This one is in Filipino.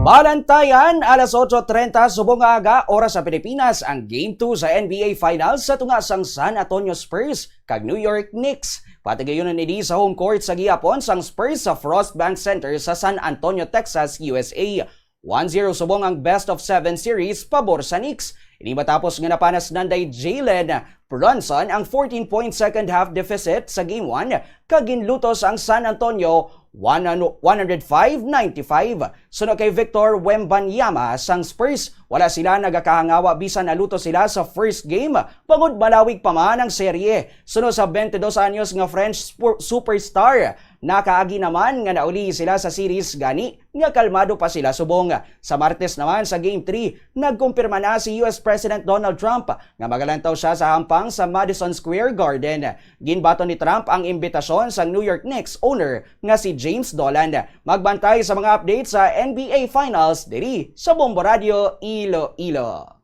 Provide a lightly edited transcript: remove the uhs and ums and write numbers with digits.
Balantayan, alas 8:30 subong aga, oras sa Pilipinas, ang Game 2 sa NBA Finals sa tungasang San Antonio Spurs kag New York Knicks. Patigayonan ni sa home court sa gihapon sang Spurs sa Frost Bank Center sa San Antonio, Texas, USA. 1-0 subong ang best of 7 series pabor sa Knicks. Ini matapos nga napanas nanday Jalen Brunson ang 14-point second half deficit sa Game 1 kag ginlutos ang San Antonio 105-95. Sunod kay Victor Wembanyama sang Spurs, wala sila nagakahangawa bisan naluto sila sa first game pagod malawig pa man ang serye. Sunod sa 22 anyos nga French superstar, nakaagi naman nga nauli sila sa series gani nga kalmado pa sila subong. Sa Martes naman sa Game 3, nagkumpirma na si US President Donald Trump nga magalantaw siya sa hampang sa Madison Square Garden. Ginbato ni Trump ang imbitasyon sa New York Knicks owner nga si James Dolan. Magbantay sa mga updates sa NBA Finals diri sa Bombo Radio Iloilo.